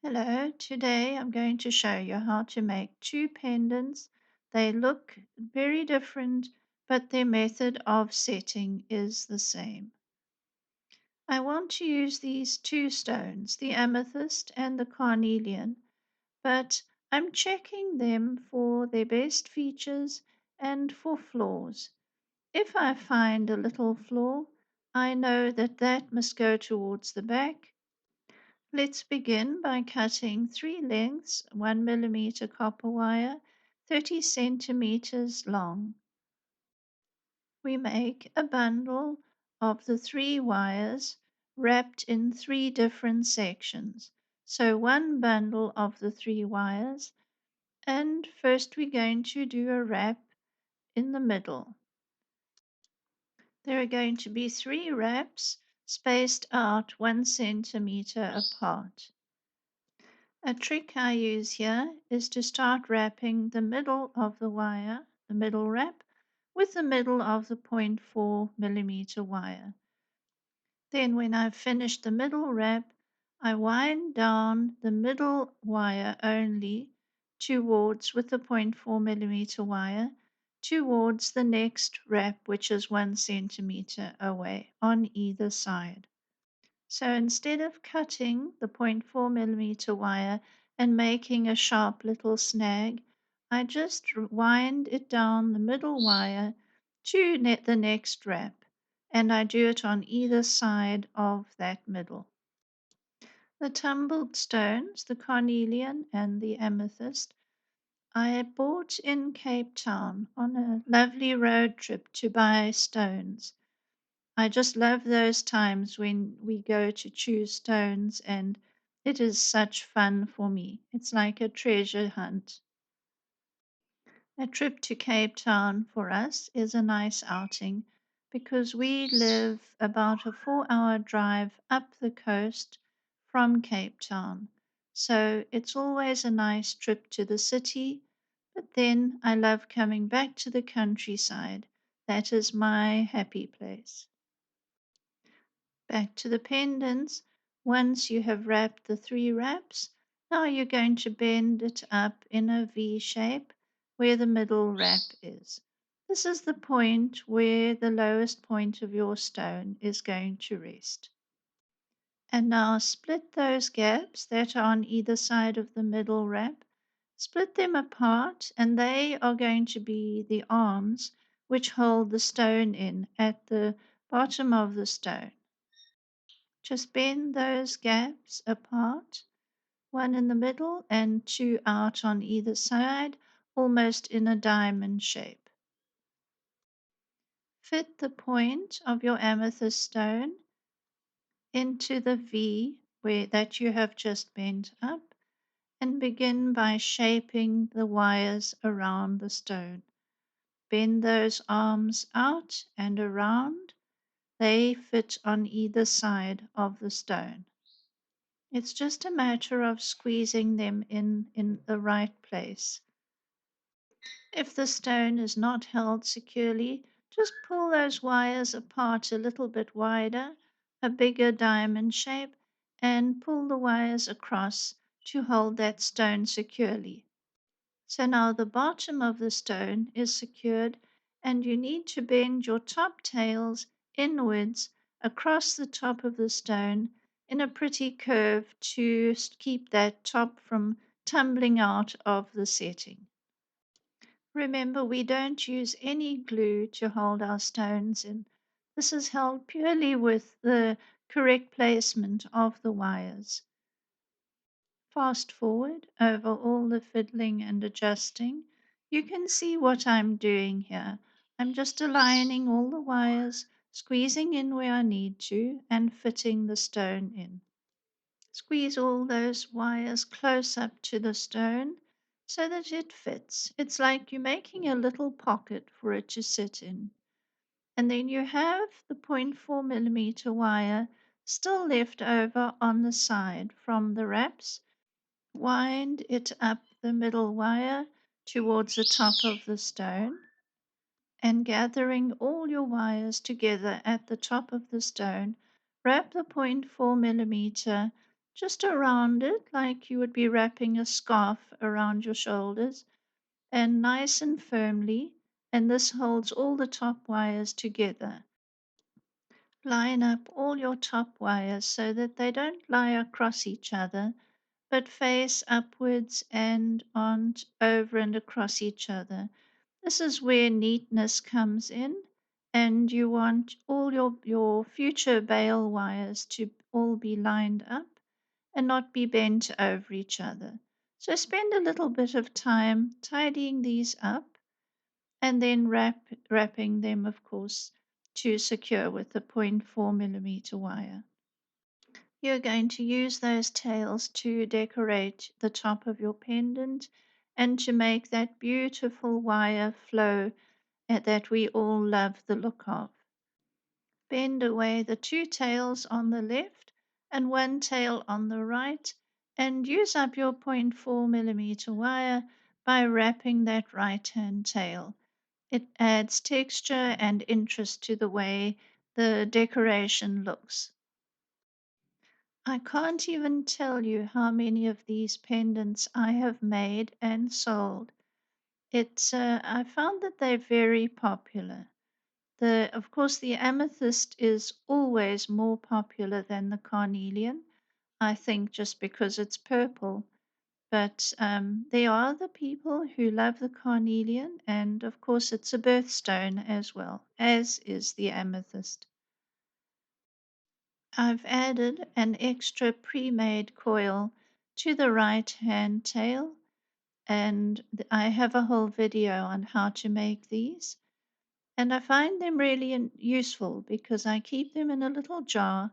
Hello, today I'm going to show you how to make two pendants. They look very different, but their method of setting is the same. I want to use these two stones, the amethyst and the carnelian, but I'm checking them for their best features and for flaws. If I find a little flaw, I know that that must go towards the back. Let's begin by cutting three lengths, 1 mm copper wire, 30 centimeters long. We make a bundle of the three wires wrapped in three different sections. So one bundle of the three wires, and first we're going to do a wrap in the middle. There are going to be three wraps spaced out 1 centimeter apart. A trick I use here is to start wrapping the middle of the wire, the middle wrap, with the middle of the 0.4 mm wire. Then when I've finished the middle wrap, I wind down the middle wire only towards, with the 0.4 mm wire, towards the next wrap, which is 1 centimeter away on either side. So instead of cutting the 0.4 mm wire and making a sharp little snag, I just wind it down the middle wire to the next wrap, and I do it on either side of that middle. The tumbled stones, the carnelian and the amethyst, I bought in Cape Town on a lovely road trip to buy stones. I just love those times when we go to choose stones, and it is such fun for me. It's like a treasure hunt. A trip to Cape Town for us is a nice outing because we live about a 4 hour drive up the coast from Cape Town. So it's always a nice trip to the city, but then I love coming back to the countryside. That is my happy place. Back to the pendants. Once you have wrapped the three wraps, now you're going to bend it up in a V shape where the middle wrap is. This is the point where the lowest point of your stone is going to rest. And now split those gaps that are on either side of the middle wrap. Split them apart, and they are going to be the arms which hold the stone in at the bottom of the stone. Just bend those gaps apart, one in the middle and two out on either side, almost in a diamond shape. Fit the point of your amethyst stone into the V that you have just bent up, and begin by shaping the wires around the stone. Bend those arms out and around. They fit on either side of the stone. It's just a matter of squeezing them in the right place. If the stone is not held securely, just pull those wires apart a little bit wider, a bigger diamond shape, and pull the wires across to hold that stone securely. So now the bottom of the stone is secured, and you need to bend your top tails inwards across the top of the stone in a pretty curve to keep that top from tumbling out of the setting. Remember, we don't use any glue to hold our stones in. This is held purely with the correct placement of the wires. Fast forward over all the fiddling and adjusting. You can see what I'm doing here. I'm just aligning all the wires, squeezing in where I need to, and fitting the stone in. Squeeze all those wires close up to the stone so that it fits. It's like you're making a little pocket for it to sit in. And then you have the 0.4 mm wire still left over on the side from the wraps. Wind it up the middle wire towards the top of the stone, and gathering all your wires together at the top of the stone, wrap the 0.4 mm just around it, like you would be wrapping a scarf around your shoulders, and nice and firmly. And this holds all the top wires together. Line up all your top wires so that they don't lie across each other, but face upwards and on over and across each other. This is where neatness comes in, and you want all your future bale wires to all be lined up and not be bent over each other. So spend a little bit of time tidying these up and then wrapping them, of course, to secure with the 0.4 millimeter wire. You're going to use those tails to decorate the top of your pendant and to make that beautiful wire flow that we all love the look of. Bend away the two tails on the left and one tail on the right, and use up your 0.4 millimeter wire by wrapping that right hand tail. It adds texture and interest to the way the decoration looks. I can't even tell you how many of these pendants I have made and sold. I found that they're very popular. Of course, the amethyst is always more popular than the carnelian, I think just because it's purple. But there are the people who love the carnelian, and of course, it's a birthstone as well, as is the amethyst. I've added an extra pre-made coil to the right hand tail, and I have a whole video on how to make these. And I find them really useful because I keep them in a little jar,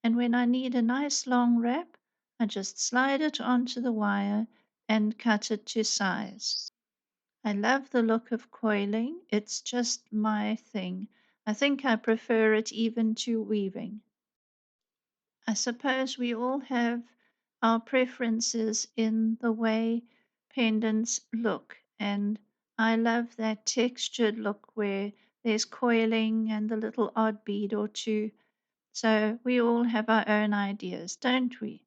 and when I need a nice long wrap, I just slide it onto the wire and cut it to size. I love the look of coiling, it's just my thing. I think I prefer it even to weaving. I suppose we all have our preferences in the way pendants look, and I love that textured look where there's coiling and the little odd bead or two. So we all have our own ideas, don't we?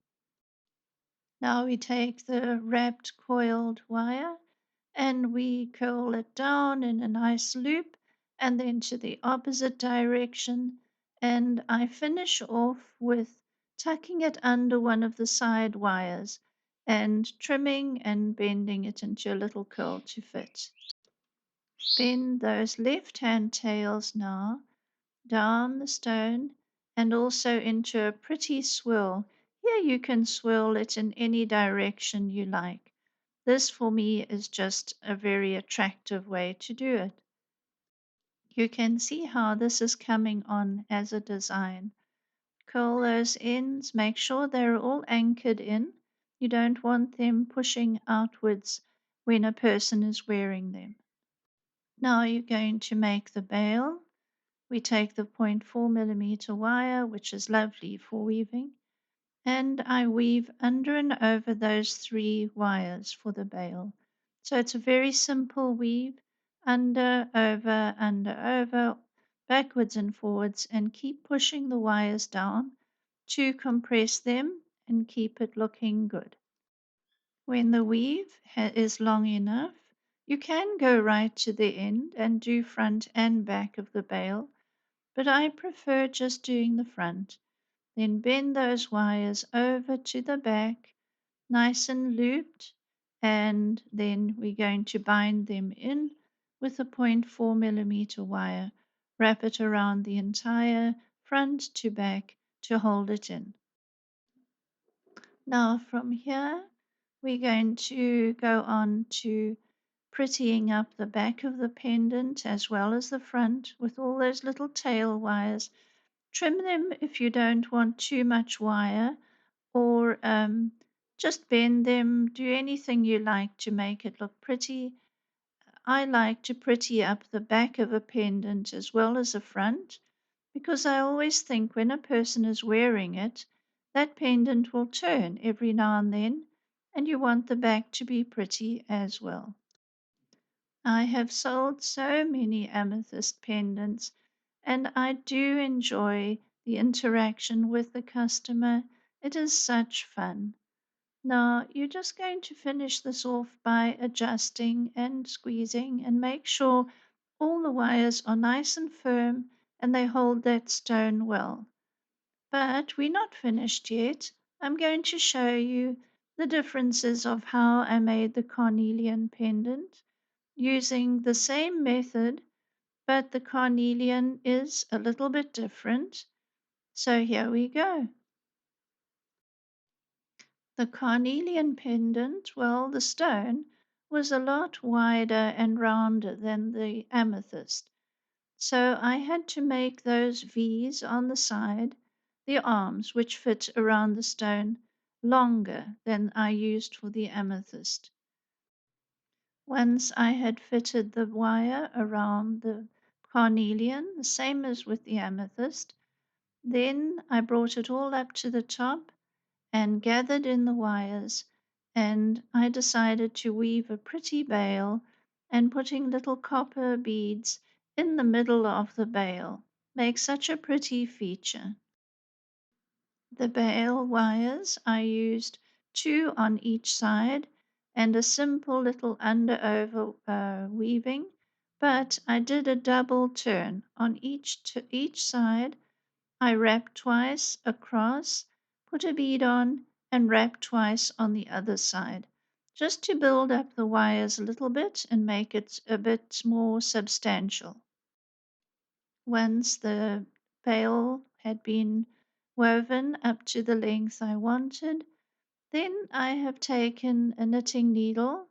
Now we take the wrapped coiled wire and we curl it down in a nice loop and then to the opposite direction. And I finish off with tucking it under one of the side wires and trimming and bending it into a little curl to fit. Bend those left hand tails now down the stone and also into a pretty swirl. Here you can swirl it in any direction you like. This for me is just a very attractive way to do it. You can see how this is coming on as a design. Curl those ends, make sure they're all anchored in. You don't want them pushing outwards when a person is wearing them. Now you're going to make the bail. We take the 0.4 millimeter wire, which is lovely for weaving, and I weave under and over those three wires for the bail. So it's a very simple weave, under, over, backwards and forwards, and keep pushing the wires down to compress them and keep it looking good. When the weave is long enough, you can go right to the end and do front and back of the bail, but I prefer just doing the front. Then bend those wires over to the back, nice and looped, and then we're going to bind them in with a 0.4 millimeter wire. Wrap it around the entire front to back to hold it in. Now from here, we're going to go on to prettying up the back of the pendant as well as the front with all those little tail wires. Trim them if you don't want too much wire, or just bend them. Do anything you like to make it look pretty. I like to pretty up the back of a pendant as well as the front because I always think when a person is wearing it, that pendant will turn every now and then, and you want the back to be pretty as well. I have sold so many amethyst pendants, and I do enjoy the interaction with the customer It is such fun. Now, you're just going to finish this off by adjusting and squeezing and make sure all the wires are nice and firm and they hold that stone well. But we're not finished yet. I'm going to show you the differences of how I made the carnelian pendant using the same method, but the carnelian is a little bit different. So here we go. The carnelian pendant, well, the stone, was a lot wider and rounder than the amethyst. So I had to make those V's on the side, the arms which fit around the stone, longer than I used for the amethyst. Once I had fitted the wire around the carnelian, the same as with the amethyst, then I brought it all up to the top and gathered in the wires, and I decided to weave a pretty bale and putting little copper beads in the middle of the bale makes such a pretty feature. The bale wires I used two on each side and a simple little under over weaving, but I did a double turn on each side. I wrapped twice across, put a bead on, and wrapped twice on the other side, just to build up the wires a little bit and make it a bit more substantial. Once the veil had been woven up to the length I wanted, then I have taken a knitting needle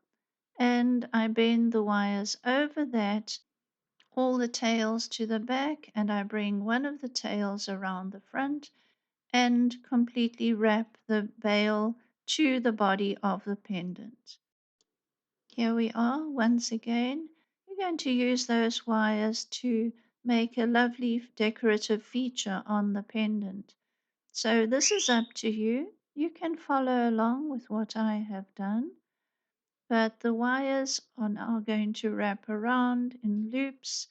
and I bend the wires over that, all the tails to the back, and I bring one of the tails around the front and completely wrap the veil to the body of the pendant. Here we are once again. You're going to use those wires to make a lovely decorative feature on the pendant. So this is up to you. You can follow along with what I have done, but the wires are now going to wrap around in loops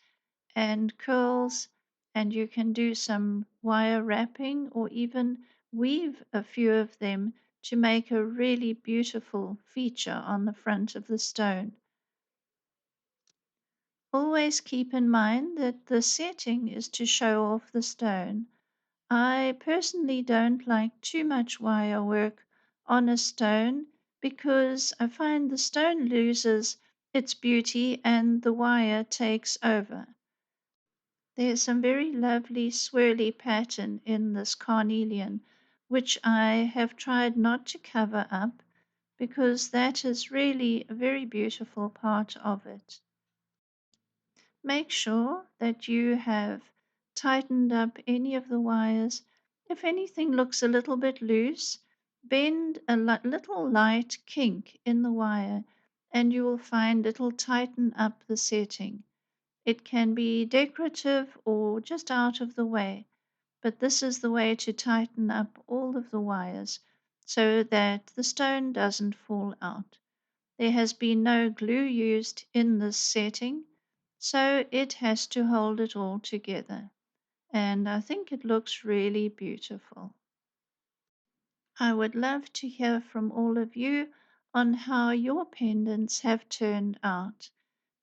and curls, and you can do some wire wrapping or even weave a few of them to make a really beautiful feature on the front of the stone. Always keep in mind that the setting is to show off the stone. I personally don't like too much wire work on a stone because I find the stone loses its beauty and the wire takes over. There's some very lovely swirly pattern in this carnelian, which I have tried not to cover up because that is really a very beautiful part of it. Make sure that you have tightened up any of the wires. If anything looks a little bit loose, bend a little light kink in the wire and you will find it'll tighten up the setting. It can be decorative or just out of the way, but this is the way to tighten up all of the wires so that the stone doesn't fall out. There has been no glue used in this setting, so it has to hold it all together. And I think it looks really beautiful. I would love to hear from all of you on how your pendants have turned out.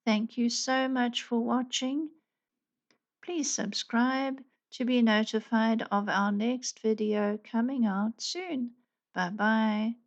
Thank you so much for watching. Please subscribe to be notified of our next video coming out soon. Bye bye.